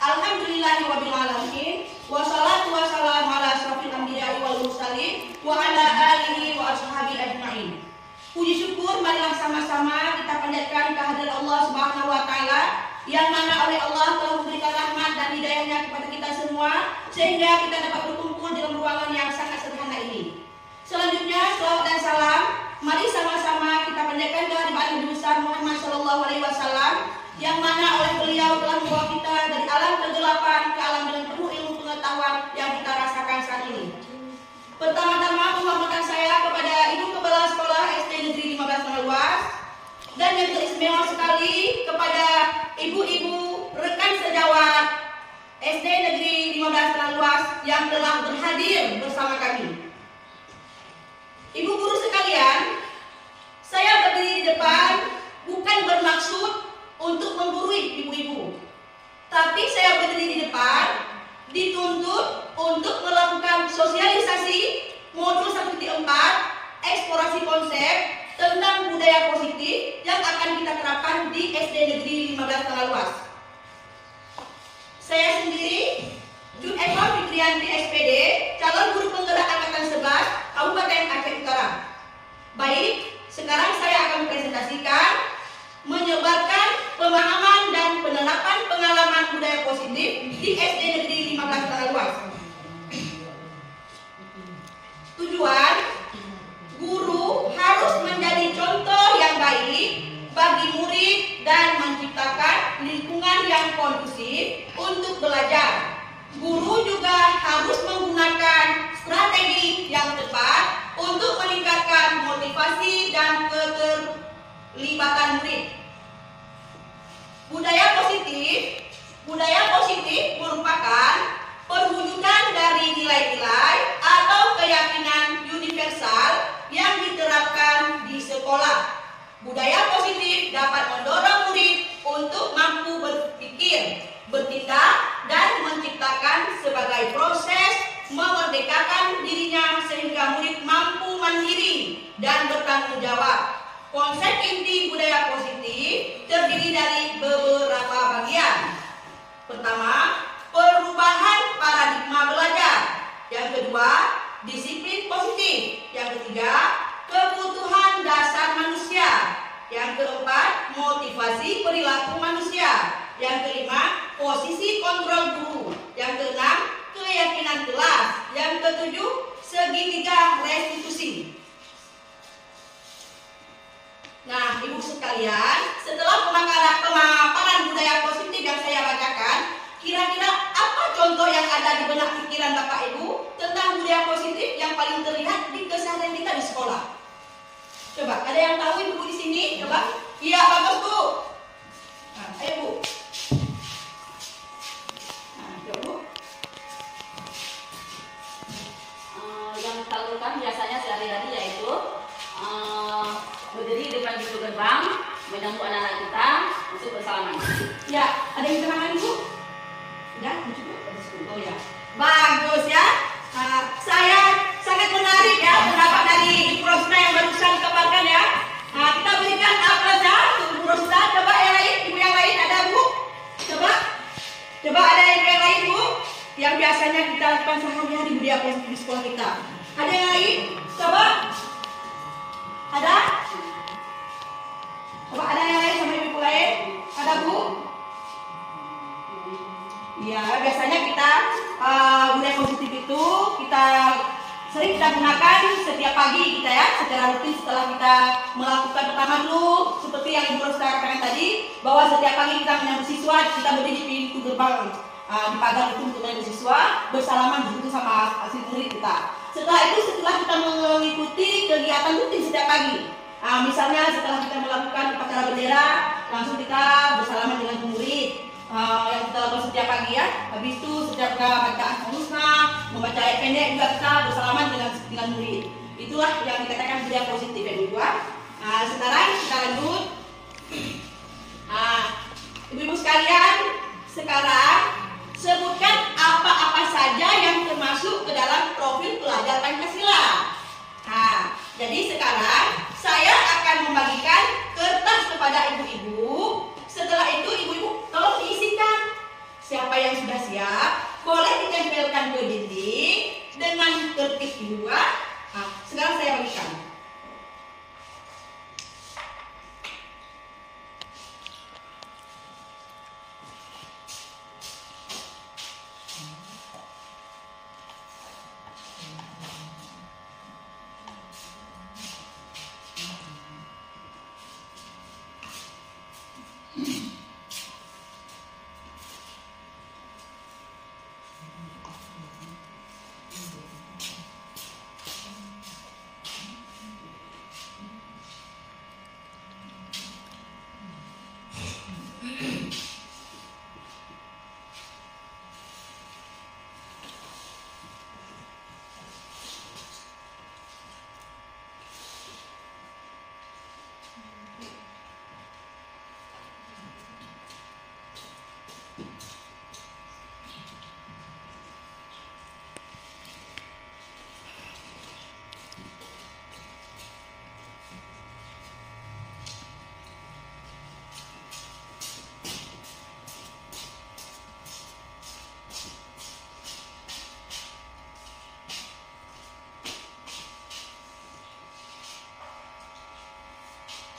Alhamdulillahirrabbilalamin. Wassalatu wassalamu ala asrofil anbiya'i wal mursalin wa ala alihi wa ashabi ajma'in. Puji syukur marilah sama-sama kita panjatkan kehadirat Allah Subhanahu wa taala yang mana oleh Allah telah memberikan rahmat dan hidayahnya kepada kita semua sehingga kita dapat berkumpul dalam ruangan yang sangat sederhana ini. Selanjutnya selawat dan salam mari sama-sama kita panjatkan kehadirat Nabi besar Muhammad SAW yang mana oleh beliau telah membawa kita dari alam kegelapan ke alam dengan penuh ilmu pengetahuan yang kita rasakan saat ini. Pertama-tama penghormatan saya kepada Ibu Kepala Sekolah SD Negeri 15 Tengah dan yang teristimewa sekali kepada ibu-ibu rekan sejawat SD Negeri 15 Tengah yang telah berhadir bersama kami. Ibu guru sekalian, saya berdiri di depan bukan bermaksud untuk menggurui ibu-ibu, tapi saya berdiri di depan dituntut untuk melakukan sosialisasi modul 1.4 eksplorasi konsep tentang budaya positif yang akan kita terapkan di SD Negeri 15 Tengah. Saya sendiri Jun Eva Fikrianti SPD, calon guru penggerak angkatan 11 Kabupaten Aceh Utara. Baik, sekarang saya akan presentasikan menyebarkan pemahaman dan penerapan pengalaman budaya positif di SD Negeri 15 Tengah. Tujuan, guru harus menjadi contoh yang baik bagi murid dan menciptakan lingkungan yang kondusif untuk belajar. Guru juga harus menggunakan strategi yang tepat untuk meningkatkan motivasi dan keterlibatan murid. Budaya positif merupakan perwujudan dari nilai-nilai atau keyakinan universal yang diterapkan di sekolah. Budaya positif dapat mendorong murid untuk mampu berpikir, bertindak, dan menciptakan sebagai proses memerdekakan dirinya sehingga murid mampu mandiri dan bertanggung jawab. Konsep inti budaya positif terdiri dari beberapa bagian. Pertama, perubahan paradigma belajar. Yang kedua, disiplin positif. Yang ketiga, kebutuhan dasar manusia. Yang keempat, motivasi perilaku manusia. Yang kelima, posisi kontrol guru. Yang keenam, keyakinan kelas. Yang ketujuh, segitiga restitusi. Nah, ibu sekalian, setelah pemaparan budaya positif yang saya bacakan, kira-kira apa contoh yang ada di benak pikiran Bapak Ibu tentang budaya positif yang paling terlihat di keseharian kita di sekolah? Coba, ada yang tahu ibu di sini? Coba. Iya, bagus Bu. Nah, ayo Bu. Nah, coba Bu. Yang kita lakukan biasanya sehari-hari yaitu berdiri di depan pintu gerbang, menyambut anak-anak kita untuk bersalaman. Ya, ada yang kenangan Bu? Ya, cukup. Oh ya, bagus ya. Saya sangat menarik ya pendapat dari Ibu Rosna yang barusan kabarkan ya. Kita berikan aplaus ya untuk Ibu Rosna. Coba yang lain, ibu yang lain ada Bu? Coba ada yang lain Bu? Yang biasanya kita lakukan sehari-hari budaya positif di sekolah kita. Ada yang lain? Coba. Ada? Coba ada yang lain sama ibu lain? Ada Bu? Ya, biasanya kita budaya positif itu kita sering kita gunakan setiap pagi kita ya, secara rutin setelah kita melakukan pertama dulu seperti yang Ibu Roska katakan tadi, bahwa setiap pagi kita menyambut siswa, kita berdiri di pintu gerbang di pagar itu untuk menyambut siswa, bersalaman dulu sama hasil murid kita. Setelah itu, setelah kita mengikuti kegiatan rutin setiap pagi, misalnya setelah kita melakukan upacara bendera, langsung kita bersalaman dengan murid yang kita lakukan setiap pagi ya. Habis itu setiap bacaan husna, membaca ayat pendek juga kita bersalaman dengan murid. Itulah yang dikatakan budaya positif ya Ibu. Sekarang kita lanjut. Ibu-ibu sekalian, sekarang sebutkan apa-apa saja yang termasuk ke dalam profil pelajar Pancasila. Jadi sekarang saya akan membagikan kertas kepada ibu-ibu. Setelah itu ibu-ibu tolong diisikan. Siapa yang sudah siap boleh ditempelkan ke dinding dengan tertib juga. Sekarang saya bagikan.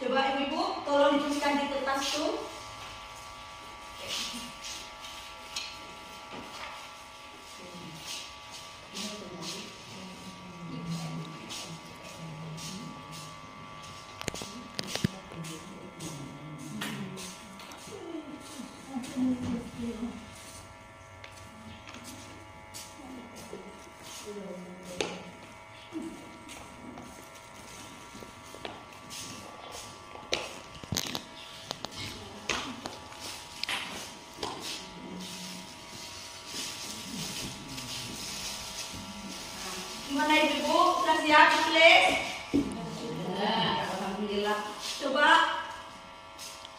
Coba ibu-ibu tolong dituliskan di kertas tuh. Gimana ibu? Sudah siap tulis? Alhamdulillah. Coba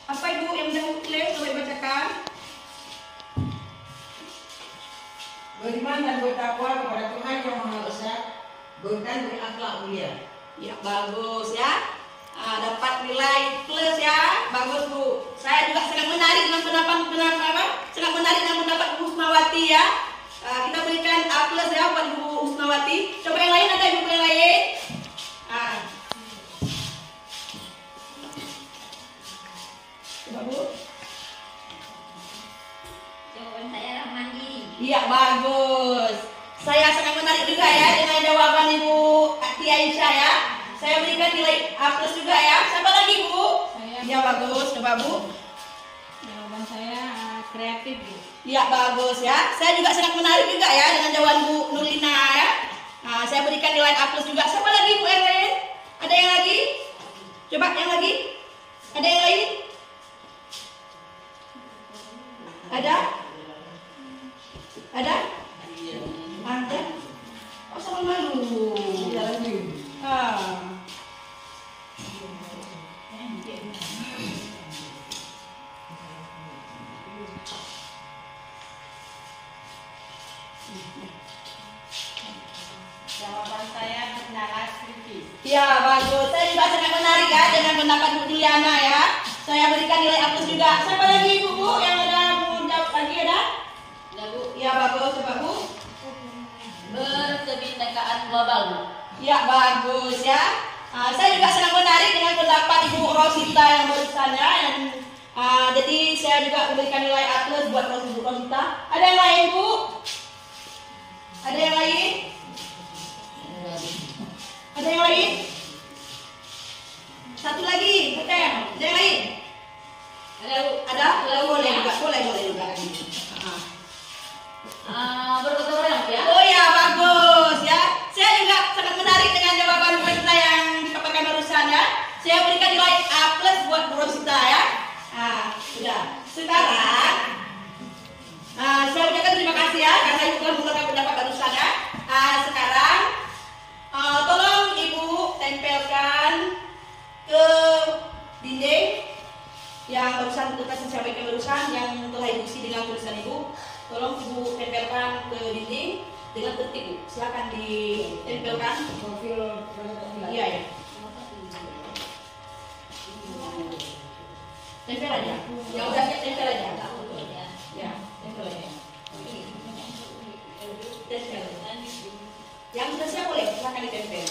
apa ibu yang sudah tulis coba bacakan. Beriman dan bertakwa kepada Tuhan yang Maha Esa, dan berakhlak mulia. Ya bagus ya. Dapat nilai plus ya. Bagus Bu. Saya juga sangat menarik dengan sangat menarik dengan pendapat Bu Husnawati ya. Kita berikan A+ ya buat Bu Husnawati. Coba yang lain, ada ibu yang lain? Coba Bu. Jawaban saya Rahmandi. Iya bagus. Saya sangat menarik juga ya dengan jawaban Ibu Tia Aisyah ya. Saya berikan nilai A+ juga ya. Siapa lagi Bu? Ya bagus. Coba Bu. Jawaban saya kreatif Bu. Ya bagus ya. Saya juga sangat menarik juga ya dengan jawaban Bu Nurlina ya. Saya berikan nilai A+ juga. Siapa lagi Bu yang lain? Ada yang lagi? Coba yang lagi. Ada yang lain? Ada? Ada? Ada? Oh sama malu. Tidak lagi. Jawaban saya Bernala Skripti. Ya bagus. Saya juga sangat menarik ya dengan pendapat Bu Juliana ya. Saya berikan nilai A+ juga. Siapa lagi Bu? Yang ada Bu jawab lagi ada? Ada Bu. Ya bagus. Coba Bu. Berkebinekaan global Bu. Ya bagus ya. Saya juga sangat menarik dengan pendapat Ibu Rosita yang barusan ya. Jadi saya juga memberikan nilai A+ buat Ibu Rosita. Ada yang lain Bu? Ada yang lain? disampaikan barusan yang telah Ibu isi dengan tulisan Ibu, tolong Ibu tempelkan ke dinding dengan tertib. Silakan ditempelkan Profil pelajar. iya ya. Tempel aja. Yang udah siap tempel aja. Ya, tempel aja. Tempel. Yang sudah siap boleh silakan ditempel.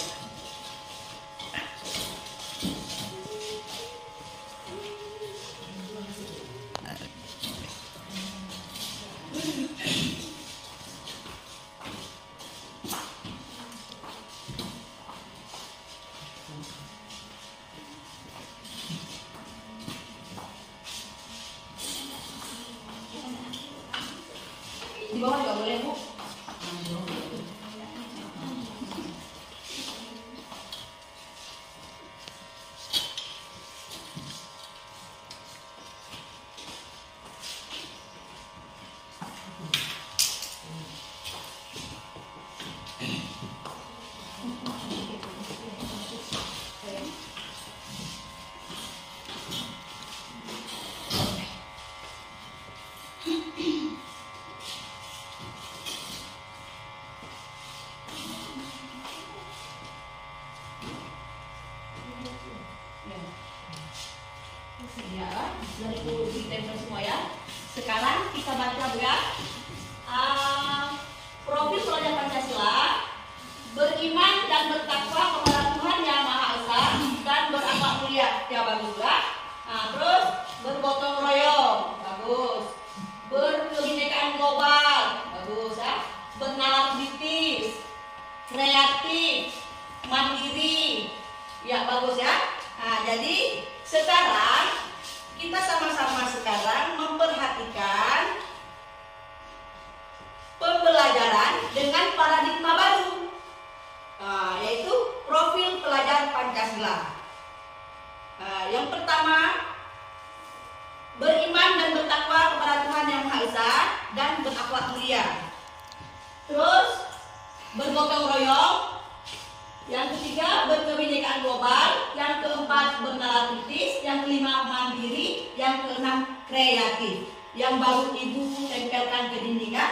Di bawah juga boleh, Bu. Ya, sudah ditempel semua ya. Sekarang kita baca ya. Profil pelajar Pancasila, beriman dan bertakwa kepada Tuhan Yang Maha Esa dan berakhlak mulia, ya bagus juga. Nah, terus bergotong royong, bagus. Berkebinekaan global, bagus ya. Bernalar kritis, kreatif, mandiri, ya bagus ya. Nah, jadi sekarang kita sama-sama sekarang memperhatikan pembelajaran dengan paradigma baru, yaitu profil pelajar Pancasila. Yang pertama, beriman dan bertakwa kepada Tuhan Yang Maha Esa dan berakhlak mulia. Terus bergotong royong. Yang ketiga, berkebinekaan global. Yang keempat, bernalar kritis. Yang kelima, mandiri. Yang keenam, kreatif. Yang baru Ibu tempelkan ke dinding ya.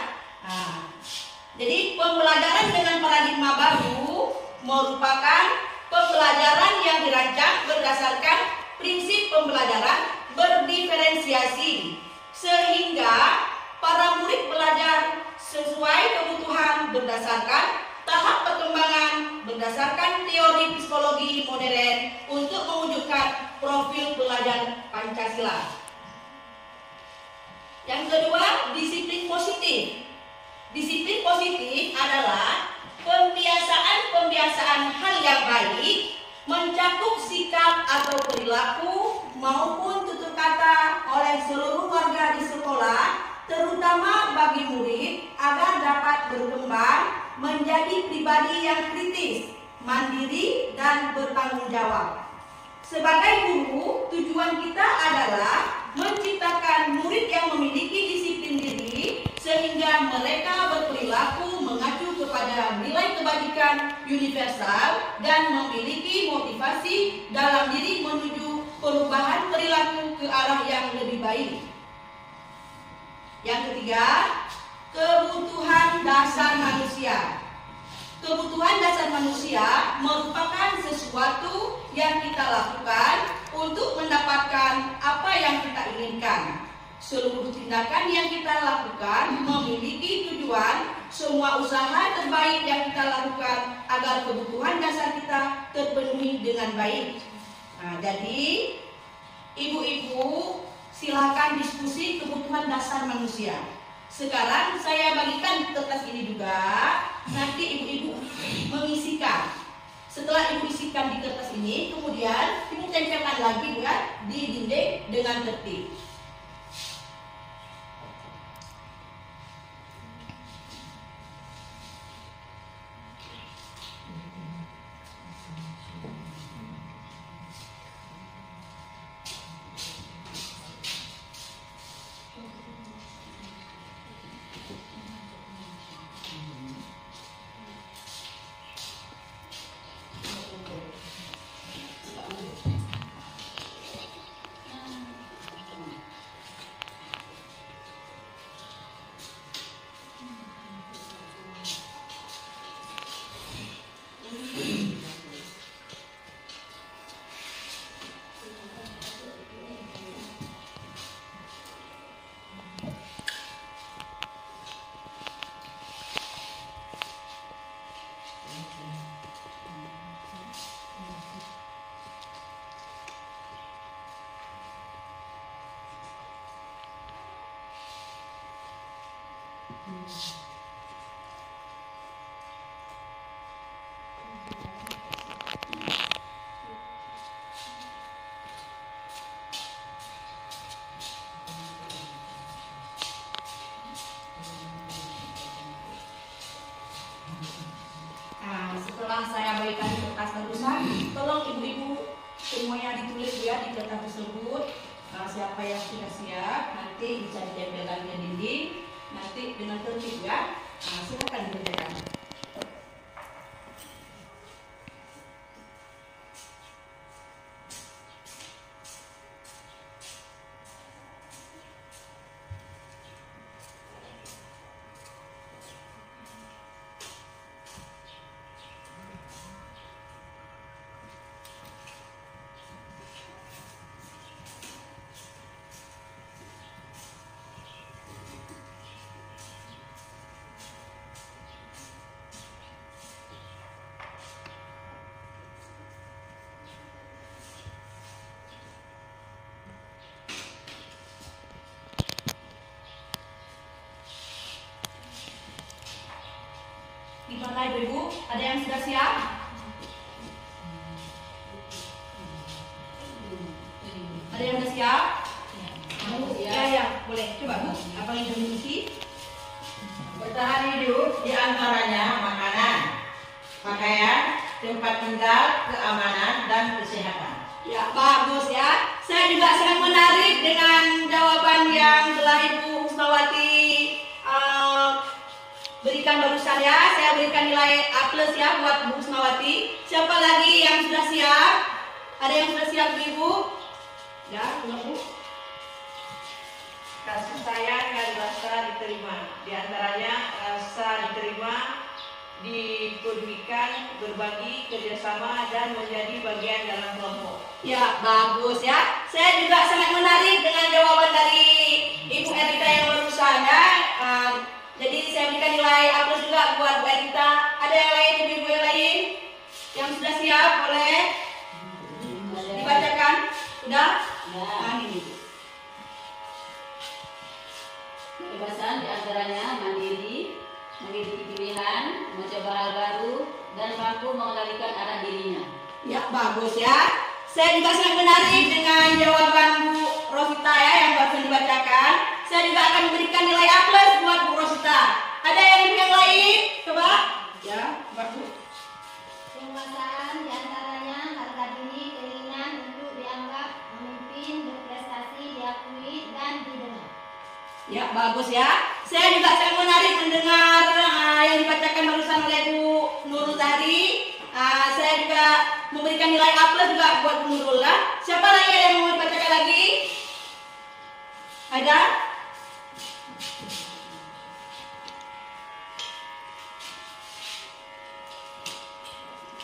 Jadi pembelajaran dengan paradigma baru merupakan pembelajaran yang dirancang berdasarkan prinsip pembelajaran berdiferensiasi, sehingga para murid belajar sesuai kebutuhan berdasarkan tahap perkembangan, berdasarkan teori psikologi modern untuk mewujudkan profil pelajar Pancasila. Yang kedua, disiplin positif. Disiplin positif adalah pembiasaan hal yang baik, mencakup sikap atau perilaku maupun tutur kata oleh seluruh warga di sekolah, terutama bagi murid agar dapat berkembang menjadi pribadi yang kritis, mandiri, dan bertanggung jawab. Sebagai guru, tujuan kita adalah menciptakan murid yang memiliki disiplin diri sehingga mereka berperilaku mengacu kepada nilai kebajikan universal dan memiliki motivasi dalam diri menuju perubahan perilaku ke arah yang lebih baik. Yang ketiga, kebutuhan dasar manusia. Kebutuhan dasar manusia merupakan sesuatu yang kita lakukan untuk mendapatkan apa yang kita inginkan. Seluruh tindakan yang kita lakukan memiliki tujuan, semua usaha terbaik yang kita lakukan agar kebutuhan dasar kita terpenuhi dengan baik. Nah, jadi ibu-ibu silakan diskusi kebutuhan dasar manusia. Sekarang saya bagikan kertas ini juga, nanti ibu-ibu mengisikan. Setelah ibu isikan di kertas ini, kemudian ibu tempelkan lagi ya di dinding dengan tertib. Nah, setelah saya berikan kertas barusan, tolong ibu-ibu semuanya ditulis ya di kertas tersebut. Siapa yang sudah siap nanti bisa ditempelkan ke dinding. Nanti dengan tertib ya. Silakan dikerjakan. Gimana ibu-ibu? Ada yang sudah siap? Ada yang sudah siap? Ya, boleh. Coba Bu, apa yang diisi? Bertahan hidup di antaranya makanan, pakaian, tempat tinggal, keamanan, dan kesehatan. Ya, bagus ya. Saya juga sangat menarik dengan jawaban yang telah Ibu Husnawati berikan barusan ya. Saya berikan nilai A+ ya buat Bu Husnawati. Siapa lagi yang sudah siap? Ada yang sudah siap Ibu? Ya, Bu. Kasih sayang dan rasa diterima. Di antaranya rasa diterima, dipedulikan, berbagi, kerjasama, dan menjadi bagian dalam kelompok. Ya, bagus ya. Saya juga sangat menarik dengan jawaban dari Ibu Erita yang barusan ya. Jadi saya berikan nilai A+ juga buat Bu Erita. Ada yang lain, ibu-ibu yang lain yang sudah siap boleh dibacakan? Sudah? Ini. Kebebasan diantaranya mandiri, memiliki pilihan, mencoba hal baru, dan mampu mengendalikan arah dirinya. Ya, bagus ya. Saya juga sangat menarik dengan jawaban Bu Rosita ya yang baru dibacakan. Saya juga akan memberikan nilai A+ buat Bu Rosita. Ada yang lain? Coba. Ya, Bu. Penguasaan diantaranya harga diri, keinginan untuk dianggap memimpin, berprestasi, diakui, dan didengar. Ya, bagus ya. Saya juga sangat menarik mendengar yang dibacakan barusan oleh Bu Nurul tadi. Saya juga memberikan nilai A+ juga buat Bu Nurul lah. Siapa lagi yang mau dibacakan lagi? Ada?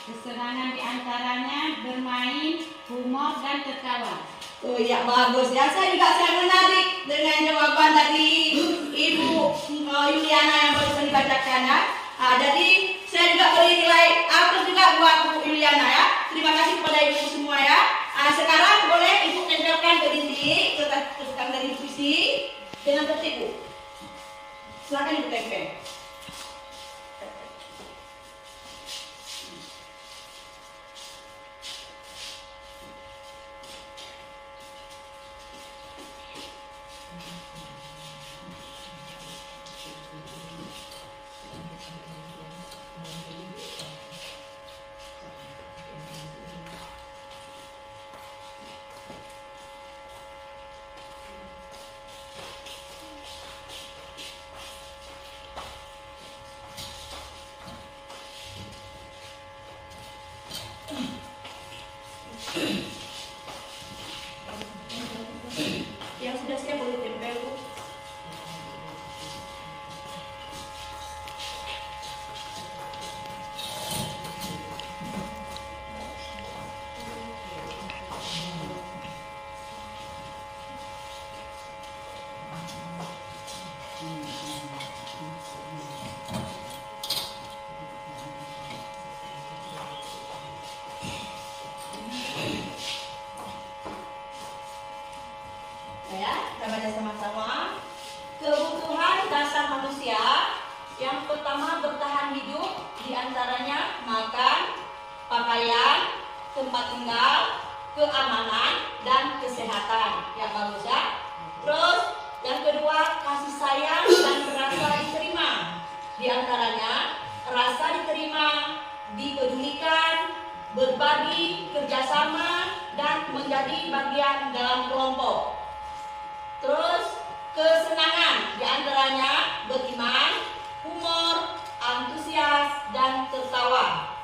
Kesenangan diantaranya bermain, humor, dan tertawa. Oh iya, bagus ya. Saya juga sangat menarik dengan jawaban dari Ibu Yuliana yang barusan dibacakan ya. Jadi saya juga beri nilai A+ juga buat Bu Yuliana ya. Terima kasih kepada ibu semua ya. Sekarang boleh Ibu tempelkan ke dinding kertas dari puisi dengan tertib Bu. Silakan Ibu tempel. Yang pertama bertahan hidup, diantaranya makan, pakaian, tempat tinggal, keamanan, dan kesehatan. Yang bagus ya. Terus yang kedua kasih sayang dan rasa diterima. Diantaranya rasa diterima, dipedulikan, berbagi, kerjasama, dan menjadi bagian dalam kelompok. Terus kesenangan, diantaranya beriman, humor, antusias, dan tertawa.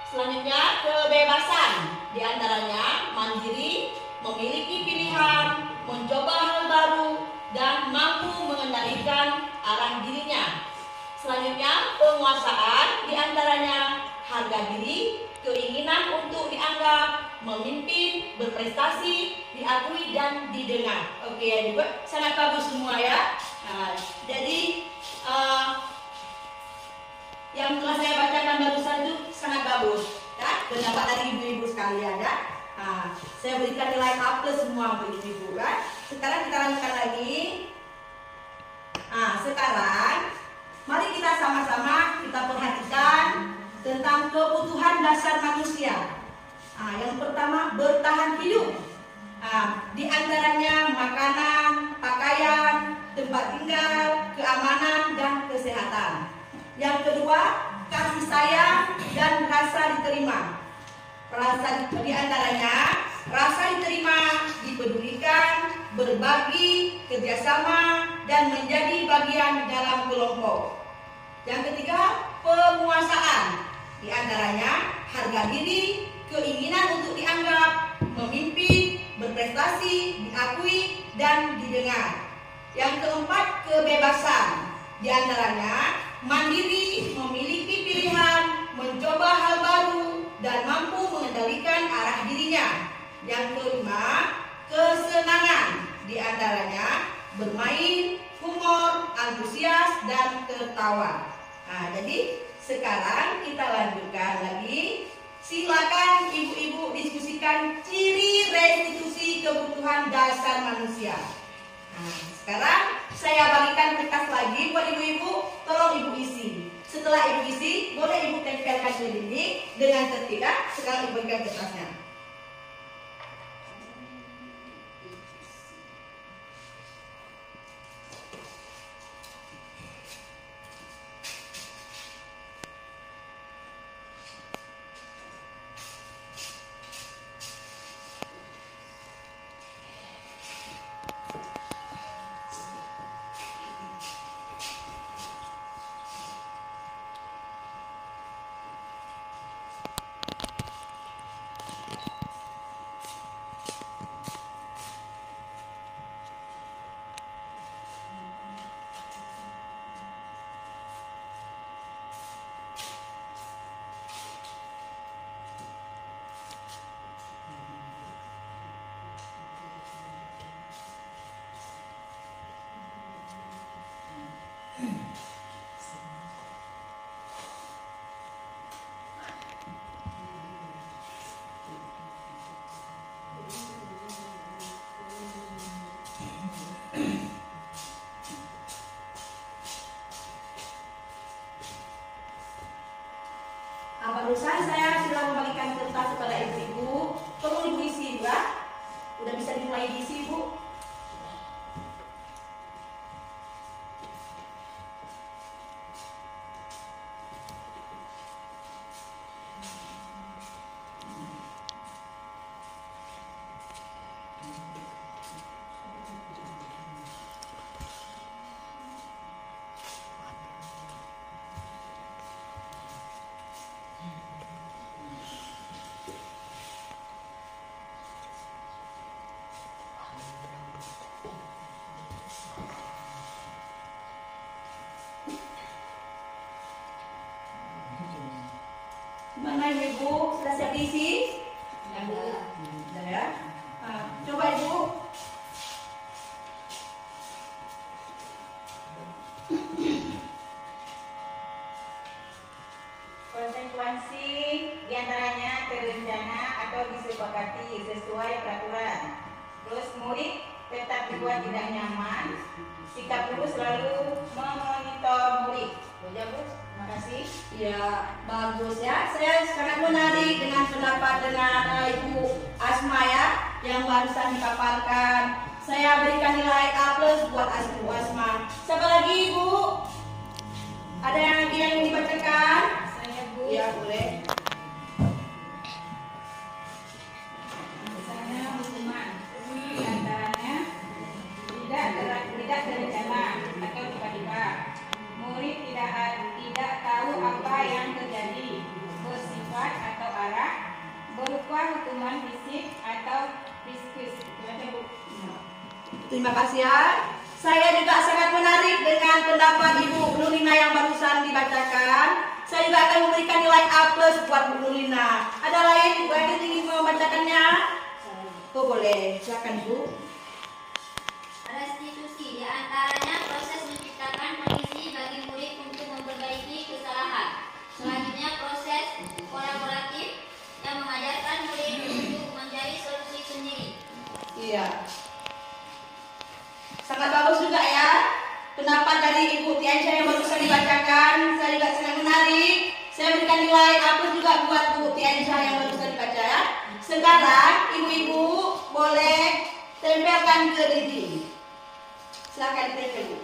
Selanjutnya kebebasan, diantaranya mandiri, memiliki pilihan, mencoba hal baru, dan mampu mengendalikan arah dirinya. Selanjutnya penguasaan, diantaranya harga diri, keinginan untuk dianggap, memimpin, berprestasi, diakui, dan didengar. Oke ya juga sangat bagus semua ya. Nah, jadi yang telah saya bacakan barusan itu sangat bagus ya, pendapat dari ibu-ibu sekalian ya. Nah, saya berikan nilai A+ semua untuk ibu-ibu kan. Sekarang kita lanjutkan lagi. Nah, sekarang mari kita sama-sama kita perhatikan tentang kebutuhan dasar manusia. Nah, yang pertama bertahan hidup. Nah, di antaranya makanan, pakaian, tempat tinggal, keamanan, dan kesehatan. Yang kedua kasih sayang dan rasa diterima. Di antaranya rasa diterima, dipedulikan, berbagi, kerjasama, dan menjadi bagian dalam kelompok. Yang ketiga penguasaan. Di antaranya harga diri, keinginan untuk dianggap, memimpin, berprestasi, diakui, dan didengar. Yang keempat kebebasan. Di antaranya mandiri, memiliki pilihan, mencoba hal baru, dan mampu mengendalikan arah dirinya. Yang kelima kesenangan. Di antaranya bermain, humor, antusias, dan tertawa. Nah, jadi sekarang kita lanjutkan lagi. Silakan ibu-ibu diskusikan ciri restitusi kebutuhan dasar manusia. Nah, sekarang saya bagikan kertas lagi buat ibu-ibu, tolong ibu isi. Setelah ibu isi, boleh ibu tempelkan di dinding dengan tertib ya. Sekarang ibu berikan kertasnya. Barusan saya sudah membagikan kertas kepada ibu-ibu. Tolong ibu isi ya. Udah bisa dimulai diisi ibu. Mana ibu sudah siap diisi? Sudah ya. Nah, coba ibu. Konsekuensi diantaranya terencana atau disepakati sesuai peraturan. Terus murid tetap dibuat tidak nyaman. Sikap guru selalu memonitor murid. Ya, bagus ya. Saya sangat menarik dengan pendapat dengan Ibu Asma ya, yang barusan dipaparkan. Saya berikan nilai A+ buat Ibu Asma. Siapa lagi Ibu? Ada yang lagi yang dibacakan? Saya Bu. Ya, boleh. Misalnya hukuman. Di antaranya tidak terencana atau tiba-tiba. Murid tidak tahu apa yang terjadi, bersifat atau arah, berupa hukuman fisik atau psikis. Terima kasih ya. Saya juga sangat menarik dengan pendapat Ibu Nurlina yang barusan dibacakan. Saya juga akan memberikan nilai A+ buat Bu Nurlina. Ada lain Ibu yang ingin membacakannya? Oh boleh, silakan Bu. Restitusi di antaranya proses menciptakan kondisi bagi murid untuk memperbaiki kesalahan. Selanjutnya proses kolaboratif yang mengajarkan murid untuk mencari solusi sendiri. Iya. Sangat bagus juga ya. Pendapat dari Ibu Tiansyah yang barusan dibacakan. Saya juga sangat menarik. Saya berikan nilai A+ juga buat Bu Tiansyah yang barusan dibaca ya. Sekarang ibu-ibu boleh tempelkan ke dinding. Silakan tempel Bu.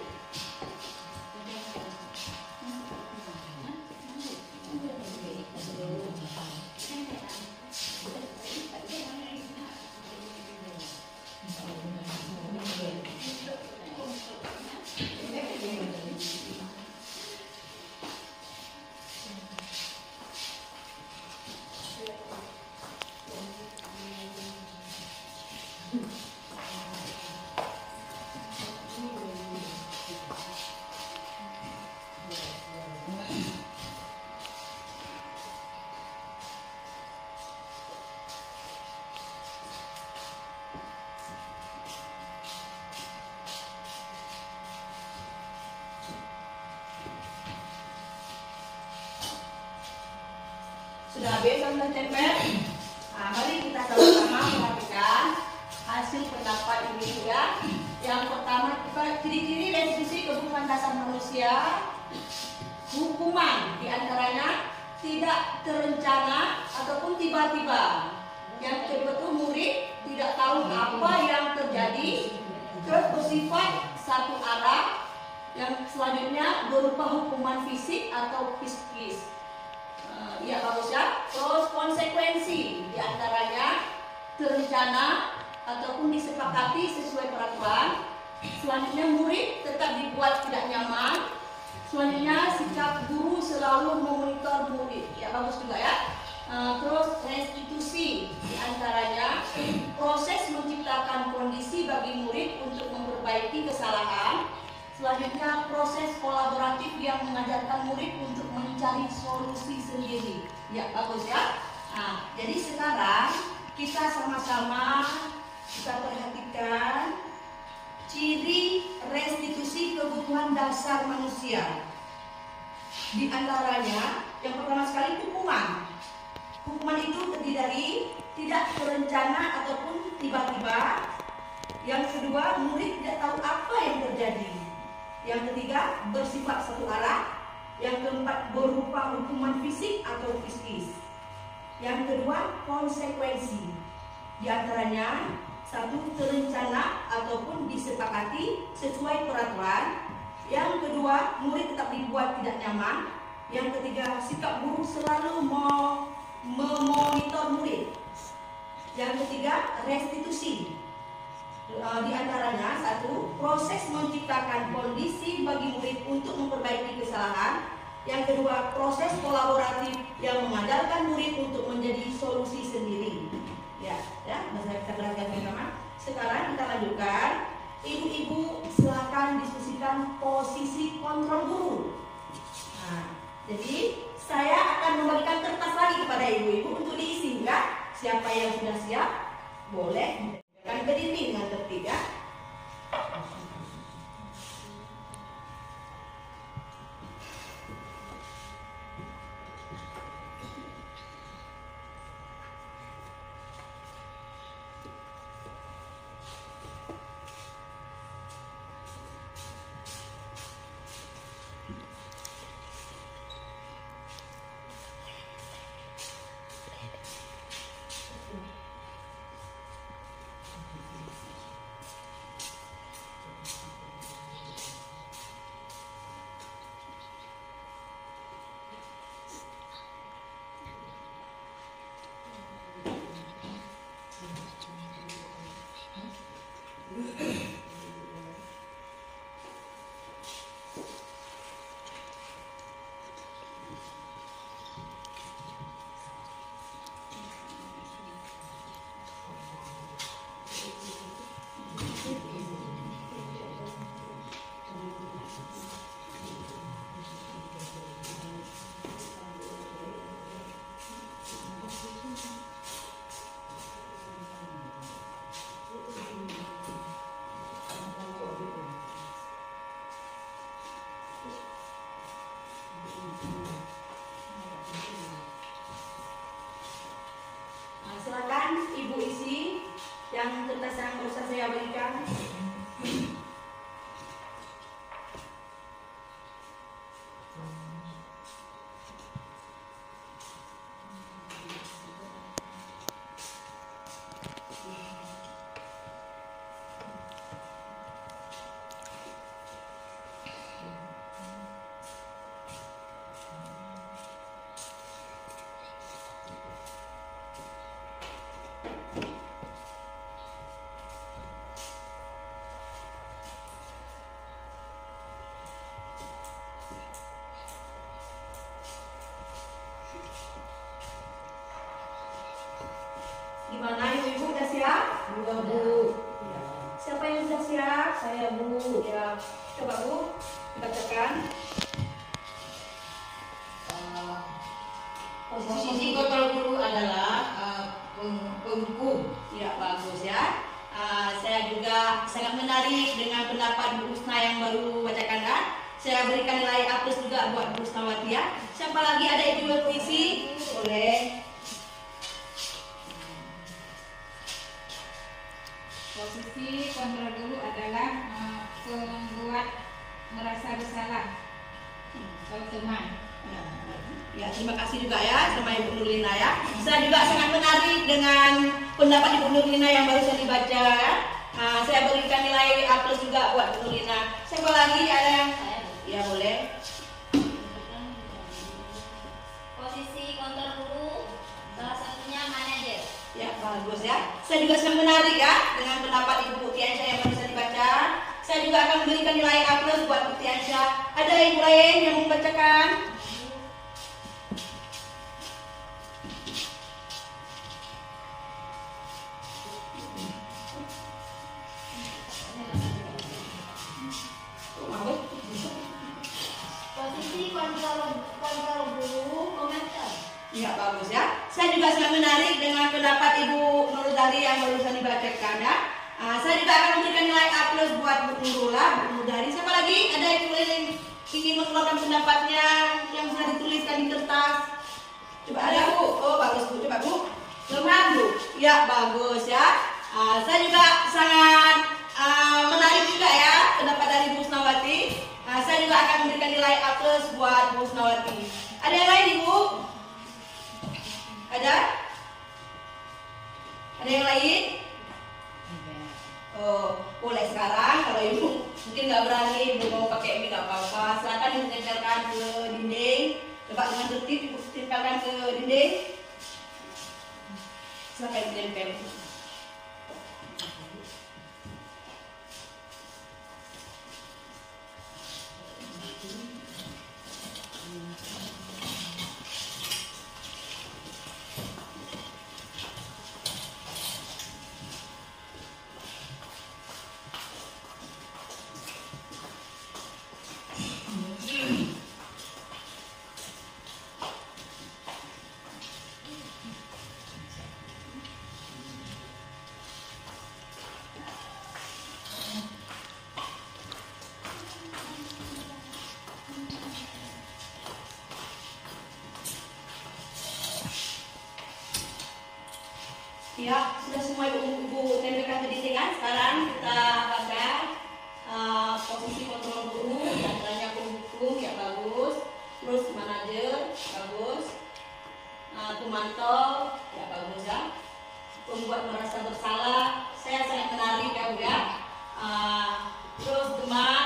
Sudah habis sudah tempel. Nah, mari kita sama-sama perhatikan hasil pendapat ini ya. Yang pertama, ciri-ciri restitusi kebutuhan dasar manusia. Hukuman diantaranya tidak terencana ataupun tiba-tiba. Yang kedua itu murid tidak tahu apa yang terjadi, bersifat satu arah. Yang selanjutnya berupa hukuman fisik atau psikis. Ya bagus ya. Terus konsekuensi diantaranya terencana ataupun disepakati sesuai peraturan. Selanjutnya murid tetap dibuat tidak nyaman. Selanjutnya sikap guru selalu memonitor murid. Ya bagus juga ya. Terus restitusi diantaranya proses menciptakan kondisi bagi murid untuk memperbaiki kesalahan. Selanjutnya proses kolaboratif yang mengajarkan murid untuk mencari solusi sendiri. Ya bagus ya. Nah, jadi sekarang kita sama-sama kita perhatikan ciri restitusi kebutuhan dasar manusia. Di antaranya yang pertama sekali hukuman. Hukuman itu terdiri dari tidak terencana ataupun tiba-tiba. Yang kedua, murid tidak tahu apa yang terjadi. Yang ketiga, bersifat satu arah. Yang keempat, berupa hukuman fisik atau psikis. Yang kedua, konsekuensi. Di antaranya, satu, terencana ataupun disepakati sesuai peraturan. Yang kedua, murid tetap dibuat tidak nyaman. Yang ketiga, sikap guru selalu memonitor murid. Yang ketiga, restitusi. Di antaranya satu, proses menciptakan kondisi bagi murid untuk memperbaiki kesalahan. Yang kedua, proses kolaboratif yang mengajarkan murid untuk menjadi solusi sendiri. Ya, mari kita perhatikan bersama. Sekarang kita lanjutkan. Ibu-ibu silakan diskusikan posisi kontrol guru. Nah, jadi saya akan memberikan kertas lagi kepada ibu-ibu untuk diisi ya. Siapa yang sudah siap boleh kan ke dinding dengan tertib ya. Nah, silakan Ibu isi yang kertas yang barusan saya berikan. Gimana ibu-ibu udah siap? Dua Bu. Siapa yang sudah siap? Saya Bu. Ya, coba Bu, bacakan. Posisi kontrol guru adalah penghukum. Ya, bagus ya. Saya juga sangat menarik dengan pendapat Bu Husna yang baru bacakan kan. Saya berikan nilai A+ juga buat Bu Husnawati ya. Siapa lagi ada ibu puisi? Boleh. Posisi kontrol dulu adalah pembuat merasa bersalah atau teman. Ya, terima kasih juga ya sama Ibu Nurlina ya. Saya juga sangat menarik dengan pendapat Ibu Nurlina yang baru saya dibaca ya. Saya berikan nilai A+ juga buat Ibu Nurlina. Siapa lagi ada yang? Ya boleh. Posisi kontrol dulu, salah satunya manajer. Ya, bagus ya. Saya juga sangat menarik ya dengan pendapat Ibu Tiansyah yang baru saya dibaca. Saya juga akan memberikan nilai A+ buat Bu Tiansyah. Ada ibu lain yang mau membacakan? Posisi kontrol dulu, komentar. Ya, bagus ya. Saya juga sangat menarik dengan pendapat Ibu Nurudari yang baru saya dibacakan ya. Saya juga akan memberikan nilai A+ buat Bu Nurullah, Bu Nurudari. Siapa lagi? Ada yang ingin mengeluarkan pendapatnya yang sudah dituliskan di kertas? Coba ada Bu. Oh, bagus Bu. Coba Bu. Lemah Bu. Ya, bagus ya. Saya juga sangat menarik juga ya pendapat dari Bu Husnawati. Saya juga akan memberikan nilai A+ buat Bu Husnawati. Ada yang lain Ibu? Ada? Ada yang lain? Oh, boleh sekarang kalau ibu mungkin nggak berani, ibu mau pakai ini nggak apa-apa. Silakan ibu tempelkan ke dinding. Coba dengan tertib ibu tempelkan ke dinding. Silakan ibu tempel. Ya, sudah semua ibu tempelkan ke dinding kan? Sekarang kita baca posisi kontrol guru, antaranya penghukum, ya bagus. Terus manajer, bagus. Pemantau, ya bagus ya. Pembuat merasa bersalah, saya sangat menarik ya Bu ya. Terus teman,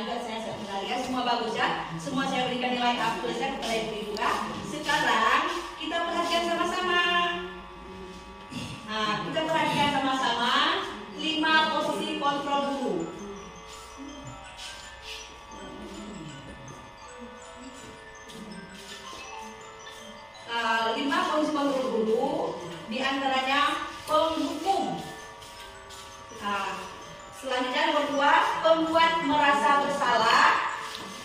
juga saya sangat menarik ya. Semua bagus ya. Semua saya berikan nilai A+ ya kepada ibu-ibu ya. Sekarang kita perhatikan sama-sama. Kita perhatikan sama-sama 5 posisi kontrol dulu. 5 posisi kontrol dulu, diantaranya penghukum. Selanjutnya nomor 2, pembuat merasa bersalah.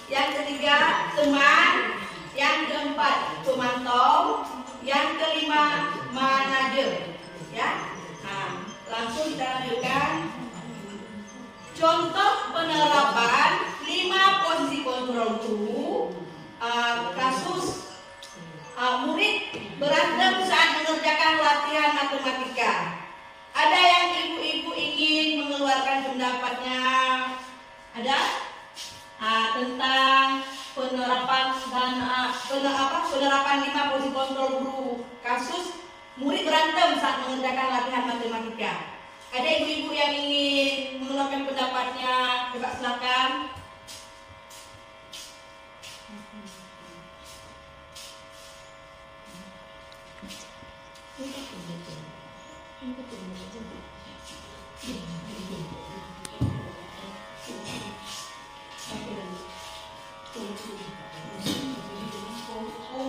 Yang ketiga, teman. Yang keempat, pemantau. Yang kelima, manajer. Ya, langsung kita lanjutkan. Contoh penerapan 5 posisi kontrol guru kasus murid berantem saat mengerjakan latihan matematika. Ada yang ibu-ibu ingin mengeluarkan pendapatnya? Ada? Tentang penerapan dan penerapan 5 posisi kontrol guru kasus murid berantem saat mengerjakan latihan matematika. Ada ibu-ibu yang ingin mengeluarkan pendapatnya? Coba silakan.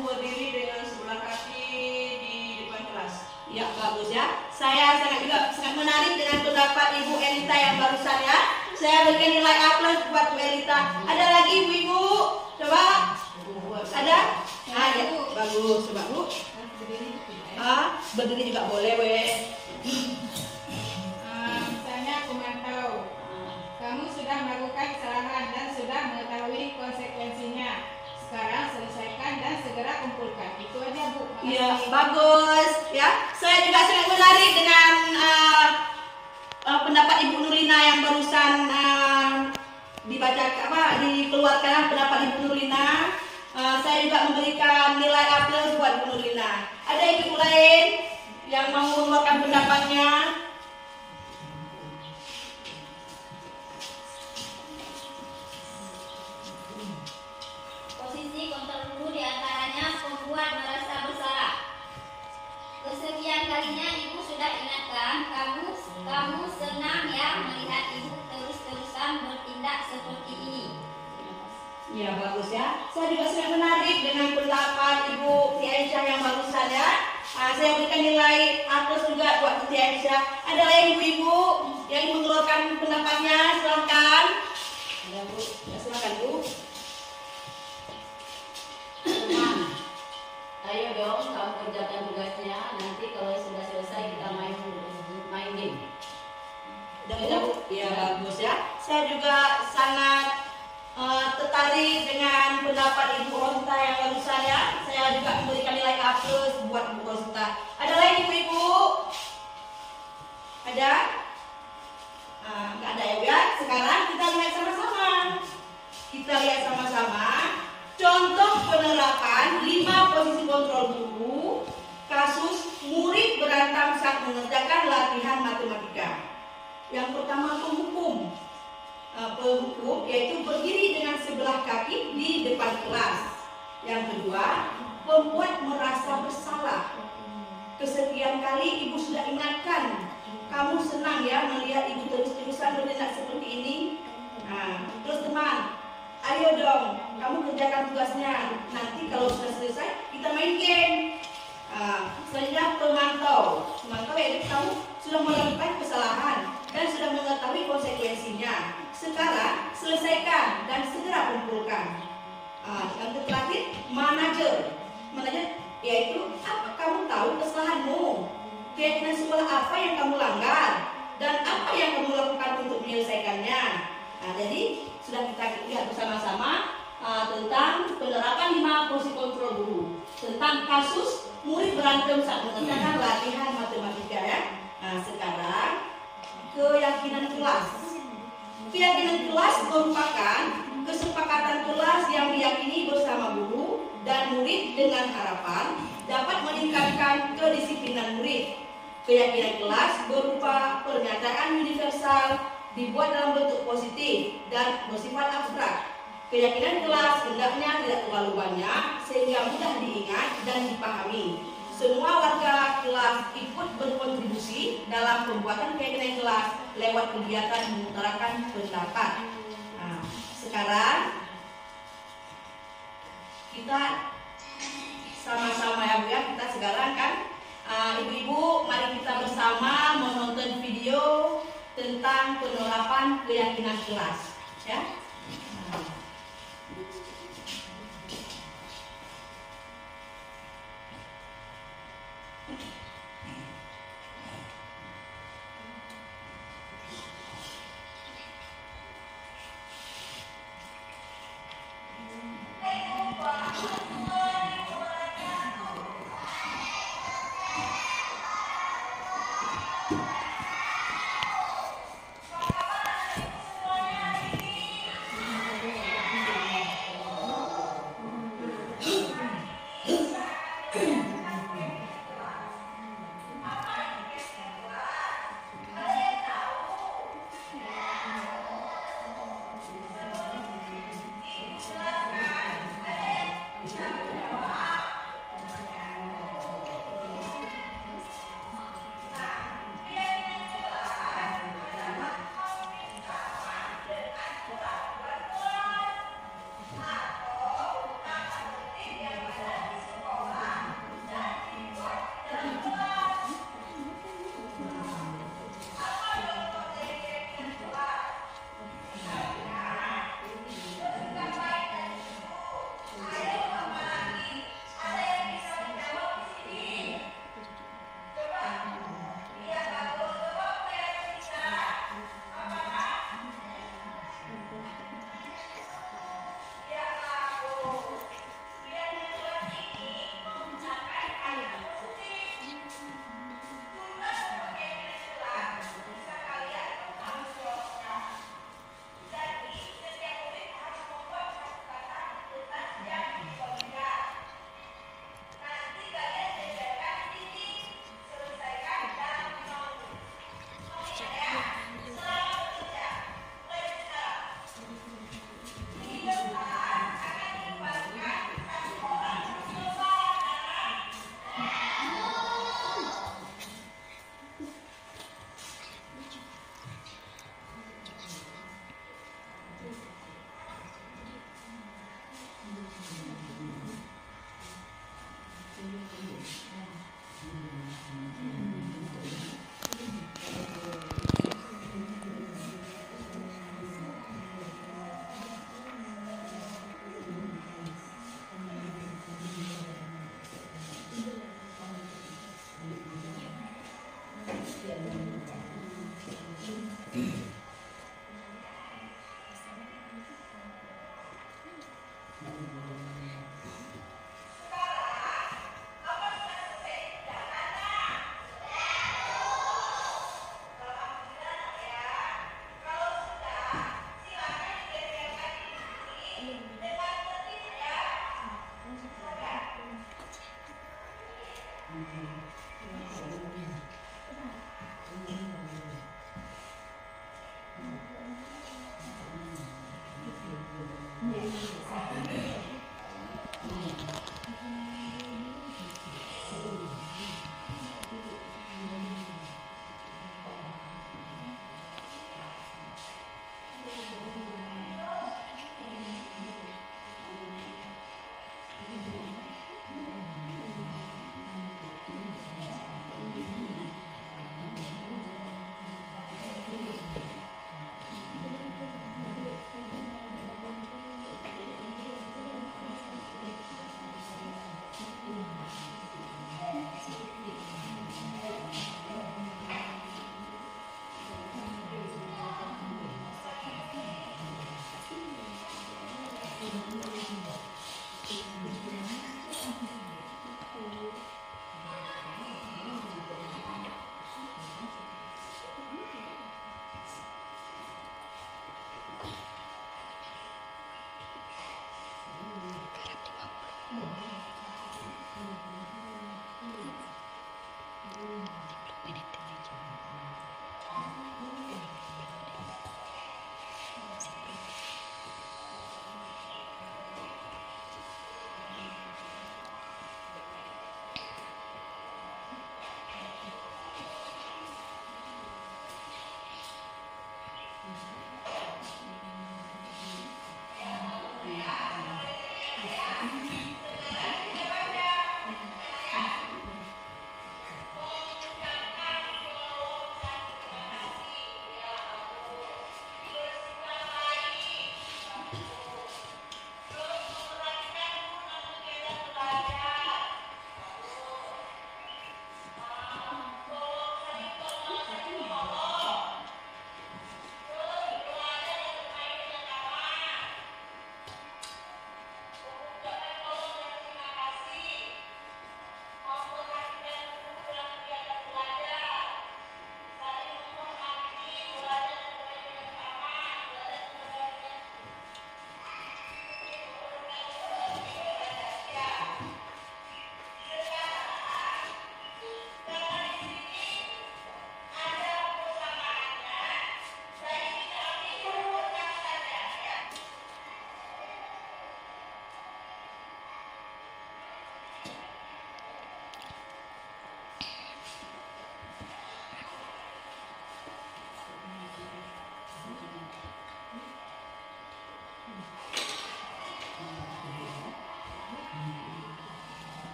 Berdiri dengan sebelah kaki di depan kelas. Ya, bagus ya. Saya sangat menarik dengan pendapat Ibu Elita yang barusan ya. Saya berikan nilai A+ buat Bu Elita. Ada lagi ibu-ibu? Coba. Ada? Ya. Bagus. Coba Bu. Berdiri juga boleh, weh. Misalnya aku mantau, kamu sudah melakukan kesalahan dan sudah mengetahui konsekuensinya. Sekarang selesaikan dan segera kumpulkan. Itu aja Bu. Iya, bagus. Ya, saya juga sangat menarik dengan pendapat Ibu Nurina yang barusan dikeluarkan pendapat Ibu Nurina. Saya juga memberikan nilai A+ buat Ibu Nurina. Ada ibu lain yang mau mengeluarkan pendapatnya? Posisi kontrol guru diantaranya membuat merasa bersalah. Kesekian kalinya ibu sudah ingatkan, kamu senang ya melihat ibu terus-terusan bertindak seperti ini. Ya, bagus ya. Saya juga sangat menarik dengan pendapat Ibu Siti Aisyah yang barusan ya. Saya berikan nilai A+ juga buat Siti Aisyah. Ada lain ibu-ibu yang ingin mengeluarkan pendapatnya? Silakan. Ada Bu. Ya, silakan Bu. Ayo dong kamu kerjakan tugasnya. Nanti kalau sudah selesai kita main game. Udah Bu? Ya, bagus ya. Saya juga sangat tertarik dengan pendapat Ibu Rosita yang barusan ya. Saya juga memberikan nilai A+ buat Ibu Rosita. Ada lain ibu-ibu? Ada? Nggak ada ya. Sekarang kita lihat sama-sama. Contoh penerapan 5 posisi kontrol guru kasus murid berantem saat mengerjakan latihan matematika. Yang pertama penghukum. Penghukum yaitu berdiri dengan sebelah kaki di depan kelas. Yang kedua, membuat merasa bersalah. Kesekian kali ibu sudah ingatkan, kamu senang ya melihat ibu terus-terusan bertindak seperti ini. Terus teman, ayo dong, kamu kerjakan tugasnya. Nanti kalau sudah selesai, kita main game. Selanjutnya pemantau. Pemantau yaitu kamu sudah melakukan kesalahan dan sudah mengetahui konsekuensinya. Sekarang selesaikan dan segera kumpulkan. Yang terakhir, manajer. Manajer yaitu apa kamu tahu kesalahanmu, keyakinan sekolah apa yang kamu langgar, dan apa yang kamu lakukan untuk menyelesaikannya. Jadi sudah kita lihat bersama-sama tentang penerapan 5 posisi kontrol guru, tentang kasus murid berantem saat mengerjakan latihan matematika ya. Sekarang keyakinan kelas. Keyakinan kelas merupakan kesepakatan kelas yang diyakini bersama guru dan murid dengan harapan dapat meningkatkan kedisiplinan murid. Keyakinan kelas berupa pernyataan universal dibuat dalam bentuk positif dan bersifat abstrak. Keyakinan kelas hendaknya tidak terlalu banyak sehingga mudah diingat dan dipahami. Semua warga kelas ikut berkontribusi dalam pembuatan keyakinan kelas lewat kegiatan mengutarakan pendapat. Sekarang kita sama-sama ya Bu ya, kita sekarang kan ibu-ibu mari kita bersama menonton video tentang penerapan keyakinan kelas ya.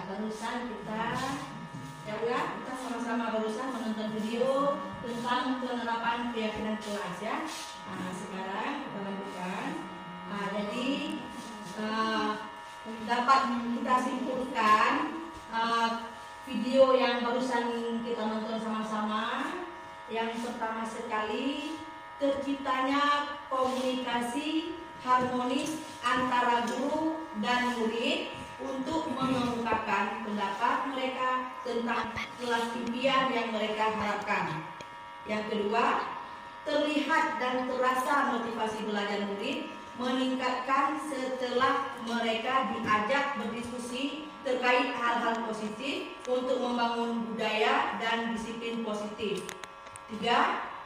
barusan kita sama-sama barusan menonton video tentang penerapan keyakinan kelas ya. Nah, sekarang kita lanjutkan. Jadi dapat kita simpulkan video yang barusan kita nonton sama-sama. Yang pertama sekali, terciptanya komunikasi harmonis antara guru dan murid untuk mengemukakan pendapat mereka tentang kelas impian yang mereka harapkan. Yang kedua, terlihat dan terasa motivasi belajar murid meningkatkan setelah mereka diajak berdiskusi terkait hal-hal positif untuk membangun budaya dan disiplin positif. 3.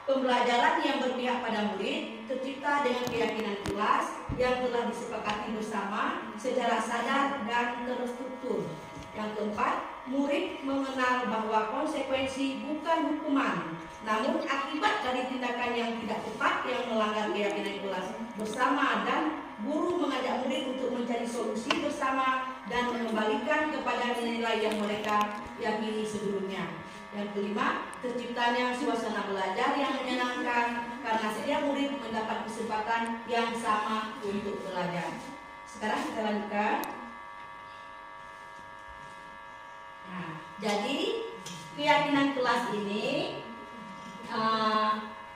Pembelajaran yang berpihak pada murid tercipta dengan keyakinan kelas yang telah disepakati bersama secara sadar dan terstruktur. Yang keempat, murid mengenal bahwa konsekuensi bukan hukuman, namun akibat dari tindakan yang tidak tepat yang melanggar keyakinan kelas bersama, dan guru mengajak murid untuk dikembalikan kepada nilai yang mereka yakini sebelumnya. Yang kelima, terciptanya suasana belajar yang menyenangkan karena setiap murid mendapat kesempatan yang sama untuk belajar. Sekarang kita lanjutkan. Nah, jadi keyakinan kelas ini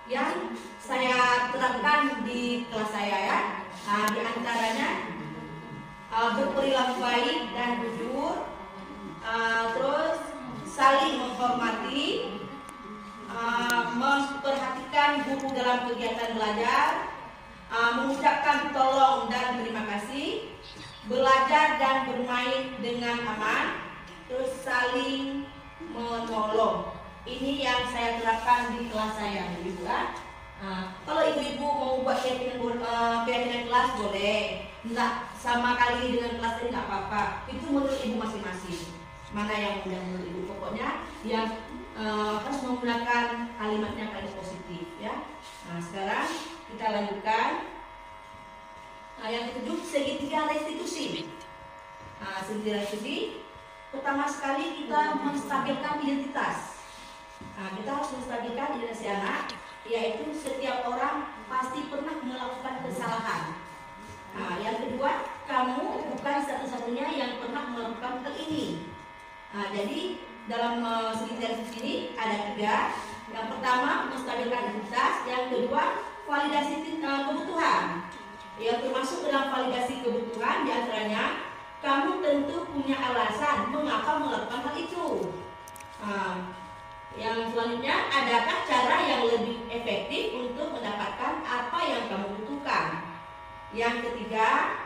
yang saya terapkan di kelas saya ya. Di antaranya berperilaku baik dan jujur, terus saling menghormati, memperhatikan guru dalam kegiatan belajar, mengucapkan tolong dan terima kasih, belajar dan bermain dengan aman, terus saling menolong. Ini yang saya terapkan di kelas saya, Ibu kan? Kalau ibu-ibu mau buat keyakinan kelas boleh, enggak sama kali dengan kelas ini nggak apa-apa. Itu menurut ibu masing-masing. Mana yang mudah menurut ibu, pokoknya yang harus menggunakan kalimatnya paling positif ya. Nah, sekarang kita lanjutkan. Yang ketujuh, segitiga restitusi. Segitiga restitusi, pertama sekali kita menstabilkan identitas. Kita harus menstabilkan identitas anak, yaitu setiap orang pasti pernah melakukan kesalahan. Yang kedua, kamu bukan satu-satunya yang pernah melakukan hal ini. Jadi dalam segitiga restitusi ini ada 3. Yang pertama, menstabilkan identitas. Yang kedua, validasi kebutuhan. Yang termasuk dalam validasi kebutuhan diantaranya, kamu tentu punya alasan mengapa melakukan hal itu. Yang selanjutnya, adakah cara yang lebih efektif untuk mendapatkan apa yang kamu butuhkan. Yang ketiga,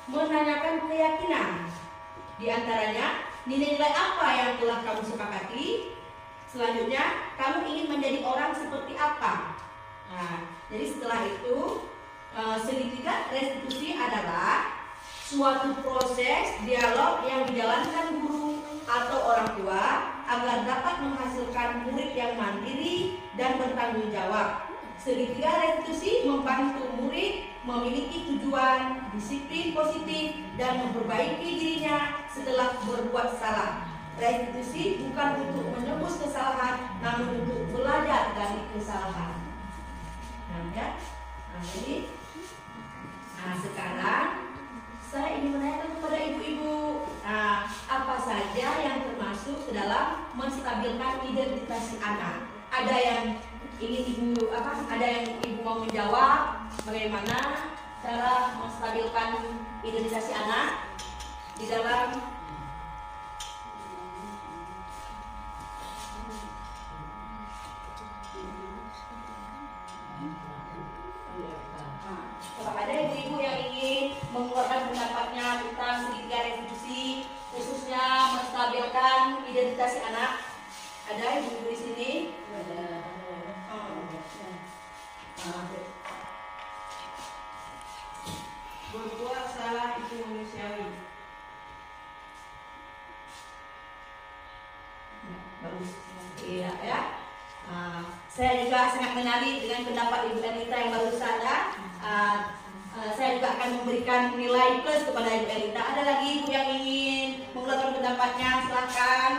menanyakan keyakinan. Di antaranya, nilai-nilai apa yang telah kamu sepakati. Selanjutnya, kamu ingin menjadi orang seperti apa. Jadi setelah itu, segitiga restitusi adalah suatu proses dialog yang dijalankan guru atau orang tua agar dapat menghasilkan murid yang mandiri dan bertanggung jawab. Segitiga restitusi membantu murid memiliki tujuan, disiplin positif, dan memperbaiki dirinya setelah berbuat salah. Restitusi bukan untuk menebus kesalahan, namun untuk belajar dari kesalahan. Jadi, sekarang saya ingin menanyakan kepada ibu-ibu, apa saja yang termasuk ke dalam menstabilkan identitas anak? Ada yang ingin ada yang ibu mau menjawab bagaimana cara menstabilkan identitas anak di dalam ada ibu-ibu yang ingin mengeluarkan pendapatnya tentang segitiga restitusi, khususnya menstabilkan identitas anak? Ada ibu-ibu di sini? Berbuat salah itu manusiawi. Bagus. Iya ya. Saya juga sangat menarik dengan pendapat Ibu Elita yang barusan ya. Saya juga akan memberikan nilai plus kepada Ibu Elita. Ada lagi ibu yang ingin mengeluarkan pendapatnya? Silakan.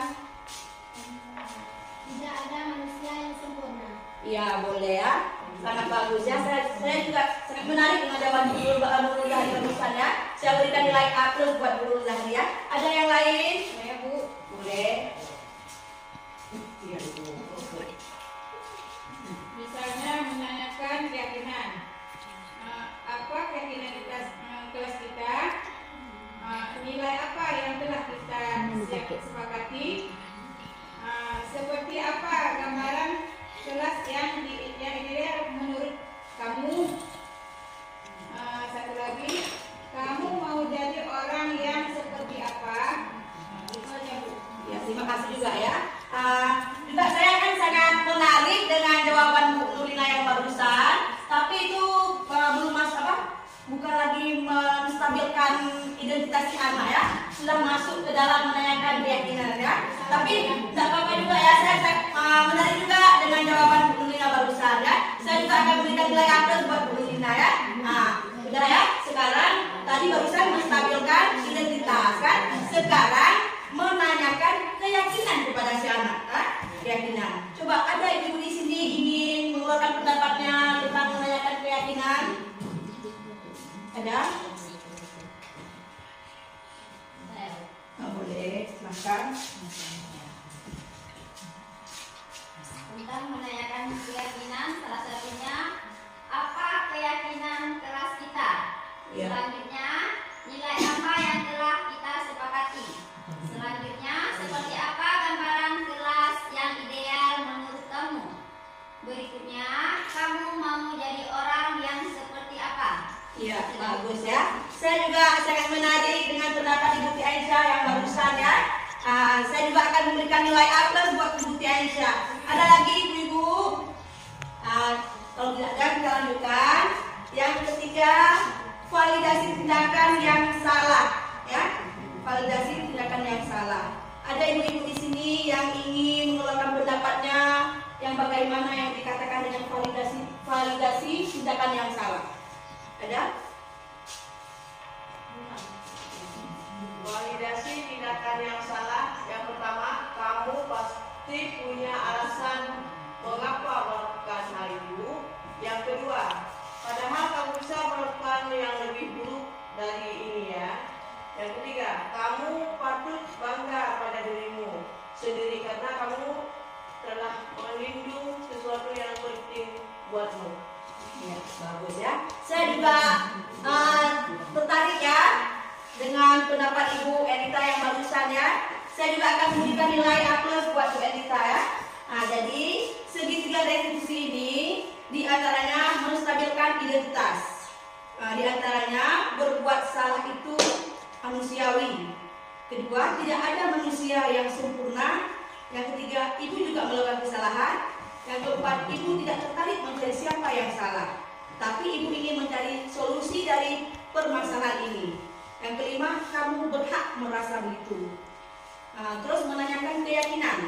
Tidak ada manusia yang sempurna. Iya boleh ya. Sangat bagus ya. Saya juga sangat menarik dengan jawaban Bu Nurul Zahri barusan ya. Saya berikan nilai A plus buat Bu Nurul Zahri ya. Ada yang lain? Saya Bu. Boleh. Misalnya menanyakan keyakinan. Apa keyakinan kita, kelas kita? Nilai apa yang telah kita sepakati? Seperti apa gambaran kelas yang ideal menurut kamu? Satu lagi, kamu mau jadi orang yang seperti apa? Itu aja Bu. Ya, terima kasih juga ya. Juga saya kan sangat menarik dengan jawaban Bu Nurina yang barusan, tapi itu belum bukan lagi menstabilkan identitas si anak ya, sudah masuk ke dalam menanyakan keyakinan ya. Tapi tidak apa-apa juga ya, saya menarik juga dengan jawaban Bu Nurina barusan ya. Saya juga akan berikan nilai A+ buat Bu Nurina ya. Sudah ya, sekarang tadi barusan menstabilkan Ada? Nggak boleh, silahkan. Tentang menanyakan keyakinan, salah satunya apa keyakinan kelas kita. Ya. Selanjutnya, nilai apa yang telah kita sepakati. Selanjutnya, seperti apa gambaran kelas yang ideal menurut kamu. Berikutnya, kamu mau jadi orang yang seperti apa? Iya, bagus ya. Saya juga sangat menarik dengan pendapat Ibu Ti Aisyah yang barusan ya. Saya juga akan memberikan nilai A+ buat Ibu Ti Aisyah. Ada lagi ibu-ibu? Kalau tidak ada kita lanjutkan. Yang ketiga, validasi tindakan yang salah ya. Validasi tindakan yang salah. Ada ibu-ibu di sini yang ingin mengeluarkan pendapatnya yang bagaimana yang dikatakan dengan validasi tindakan yang salah. Ada? Validasi tindakan yang salah. Yang pertama, kamu pasti punya alasan mengapa melakukan hal itu. Yang kedua, padahal kamu bisa melakukan yang lebih buruk dari ini ya. Yang ketiga, kamu patut bangga pada dirimu sendiri karena kamu telah melindungi sesuatu yang penting buatmu. Ya, bagus ya. Saya juga tertarik ya dengan pendapat Ibu Elita yang barusan ya. Saya juga akan memberikan nilai A+ buat Ibu Elita ya. Jadi segitiga restitusi ini diantaranya menstabilkan identitas. Di antaranya berbuat salah itu manusiawi. Kedua, tidak ada manusia yang sempurna. Yang ketiga, ibu juga melakukan kesalahan. Yang keempat, ibu tidak tertarik mencari siapa yang salah, tapi ibu ingin mencari solusi dari permasalahan ini. Yang kelima, kamu berhak merasa begitu. Terus menanyakan keyakinan.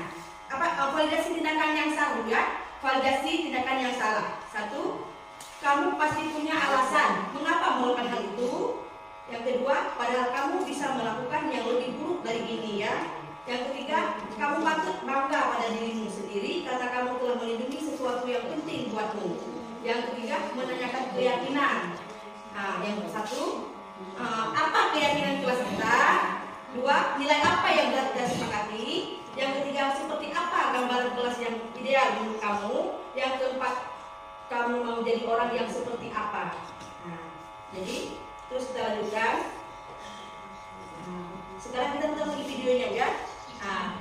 Validasi tindakan yang salah ya. Validasi tindakan yang salah. Satu, kamu pasti punya alasan mengapa melakukan hal itu. Yang kedua, padahal kamu bisa melakukan yang lebih buruk dari ini ya. Yang ketiga, kamu patut bangga pada dirimu sendiri karena kamu telah melindungi sesuatu yang penting buatmu. Yang ketiga, menanyakan keyakinan. Yang satu, apa keyakinan kelas kita? Dua, nilai apa yang kita sepakati? Yang ketiga, seperti apa gambaran kelas yang ideal menurut kamu? Yang keempat, kamu mau jadi orang yang seperti apa? Jadi, terus kita lanjutkan. Sekarang kita tonton lagi videonya ya.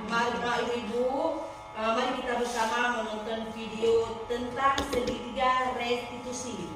Mari ibu-ibu, mari kita bersama menonton video tentang segitiga restitusi.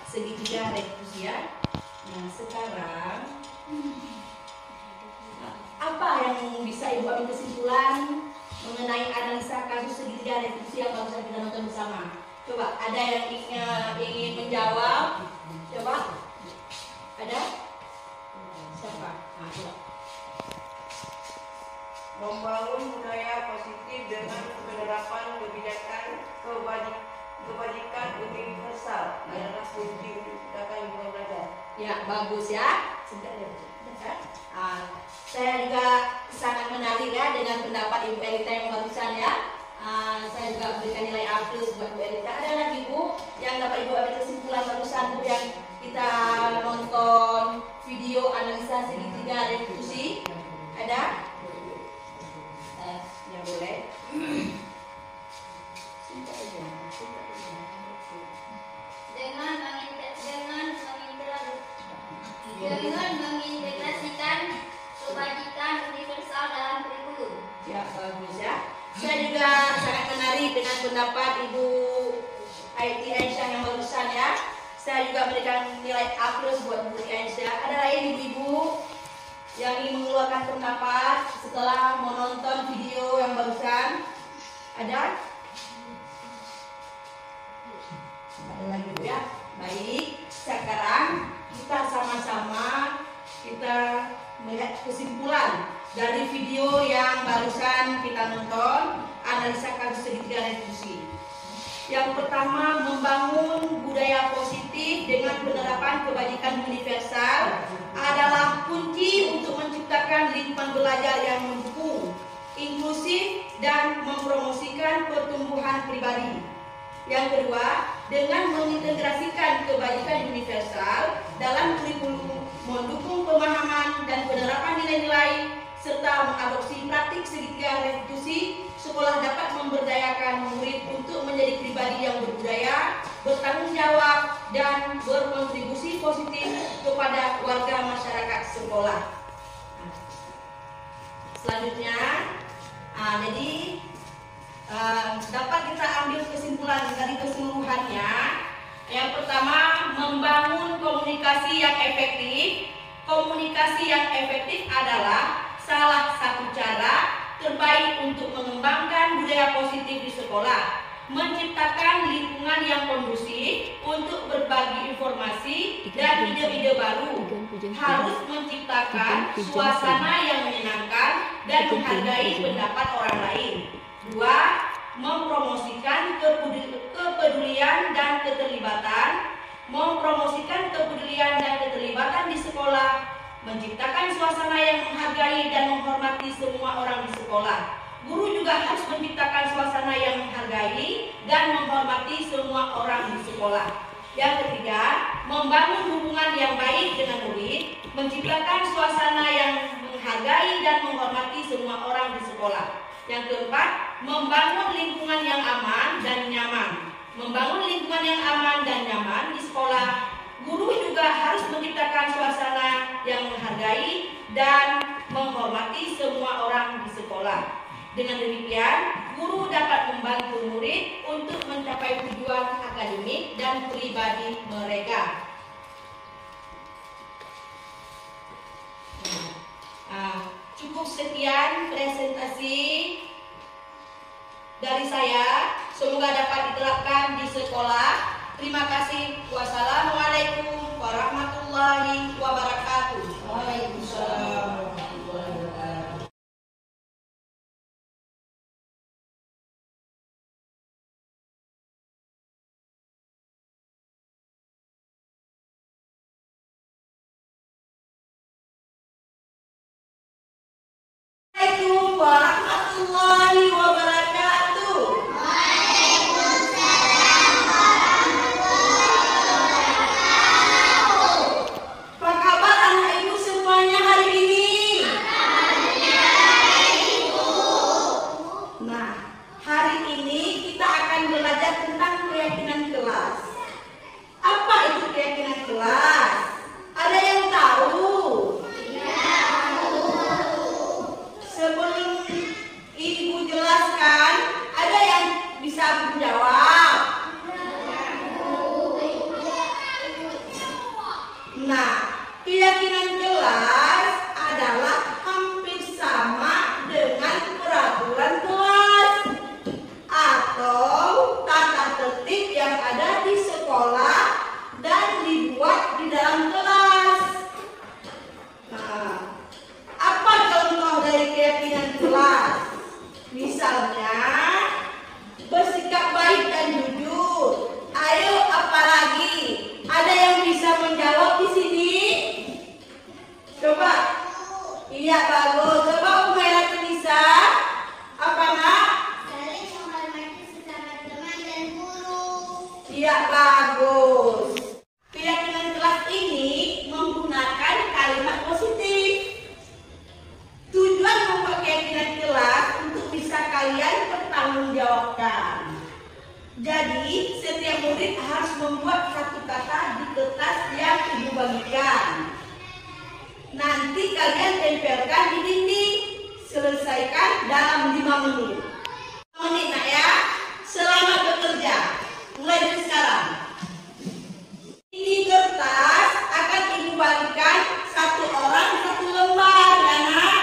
segitiga restitusi ya. Nah sekarang apa yang bisa Ibu ambil kesimpulan mengenai analisa kasus segitiga restitusi yang baru saja kita nonton bersama? Coba ada yang ingin menjawab? Coba ada? Siapa? Nah, coba. Membangun budaya positif dengan penerapan kebajikan universal adalah kunci menciptakan lingkungan belajar. Ya bagus ya. Saya juga sangat menarik ya dengan pendapat Ibu Elita yang barusan ya. Saya juga berikan nilai A+ buat Bu Elita. Ada lagi Bu yang dapat Ibu ambil kesimpulan barusan Bu yang kita nonton video analisa segitiga restitusi? Ada? Ya boleh. Dengan mengintegrasikan kebajikan universal dalam kurikulum. Ya bagus ya. Saya juga sangat menarik dengan pendapat Ibu IT Aisyah yang barusan ya. Saya juga berikan nilai A+ buat Bu Aisyah. Ada lain ibu-ibu yang ingin mengeluarkan pendapat setelah menonton video yang barusan? Ada? Ada lagi Bu ya? Baik, sekarang kita sama-sama kita melihat kesimpulan dari video yang barusan kita nonton, analisa kasus segitiga restitusi. Yang pertama, membangun budaya positif dengan penerapan kebajikan universal adalah kunci untuk menciptakan lingkungan belajar yang mendukung, inklusif, dan mempromosikan pertumbuhan pribadi. Yang kedua, dengan mengintegrasikan kebajikan universal dalam kurikulum, mendukung pemahaman dan penerapan nilai-nilai serta mengadopsi praktik segitiga restitusi, sekolah dapat memberdayakan murid untuk menjadi pribadi yang berbudaya, bertanggung jawab, dan berkontribusi positif kepada warga masyarakat sekolah. Selanjutnya, dapat kita ambil kesimpulan dari keseluruhannya. Yang pertama, membangun komunikasi yang efektif. Komunikasi yang efektif adalah salah satu cara terbaik untuk mengembangkan budaya positif di sekolah, menciptakan lingkungan yang kondusif untuk berbagi informasi dan ide-ide baru, harus menciptakan suasana yang menyenangkan dan menghargai pendapat orang lain. 2. Mempromosikan kepedulian dan keterlibatan. Mempromosikan kepedulian dan keterlibatan di sekolah, menciptakan suasana yang menghargai dan menghormati semua orang di sekolah. Guru juga harus menciptakan suasana yang menghargai dan menghormati semua orang di sekolah. Yang ketiga, membangun hubungan yang baik dengan murid, menciptakan suasana yang menghargai dan menghormati semua orang di sekolah. Yang keempat, membangun lingkungan yang aman dan nyaman. Membangun lingkungan yang aman dan nyaman di sekolah. Guru juga harus menciptakan suasana yang menghargai dan menghormati semua orang di sekolah. Dengan demikian, guru dapat membantu murid untuk mencapai tujuan akademik dan pribadi mereka. Cukup sekian presentasi dari saya. Semoga dapat diterapkan di sekolah. Terima kasih. Wassalamualaikum warahmatullahi wabarakatuh. Waalaikumsalam. Assalamualaikum warahmatullahi wabarakatuh. Apa kabar anak ibu semuanya hari ini? Nah, hari ini kita akan belajar tentang keyakinan kelas. Apa itu keyakinan kelas? Ada yang tahu? Sebelum ibu jelaskan Nah, keyakinan kelas adalah hampir sama dengan peraturan kelas atau tata tertib yang ada di sekolah dan dibuat di dalam kelas. Nah, apa contoh dari keyakinan kelas? Misalnya, bersikap baik dan jujur. Ayo, apa lagi? Ada yang bisa menjawab di sini? Coba. Iya, bagus. Coba Umaira bisa. Apa, Nak? Saling menghormati sesama teman dan guru. Iya, bagus. Keyakinan kelas ini menggunakan kalimat positif. Tujuan membuat keyakinan kelas untuk bisa kalian pertanggungjawabkan. Jadi, setiap murid harus membuat satu kata di kertas yang ibu bagikan. Nanti kalian tempelkan di dinding. Selesaikan dalam 5 menit. 5 menit, Nak ya. Selamat bekerja. Mulai dari sekarang. Ini kertas akan ibu bagikan satu orang satu lembar, ya, Nak?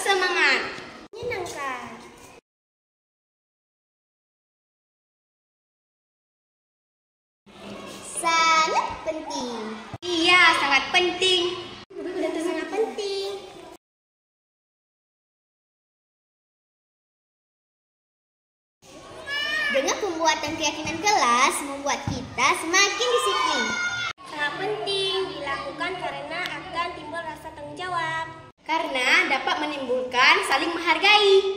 bersemangat. Menyenangkan. Sangat penting. Iya, sangat penting. Tentu sangat penting. Dengan pembuatan keyakinan kelas membuat kita semakin disiplin. Sangat penting dilakukan karena akan timbul rasa tanggung jawab. Karena dapat menimbulkan saling menghargai.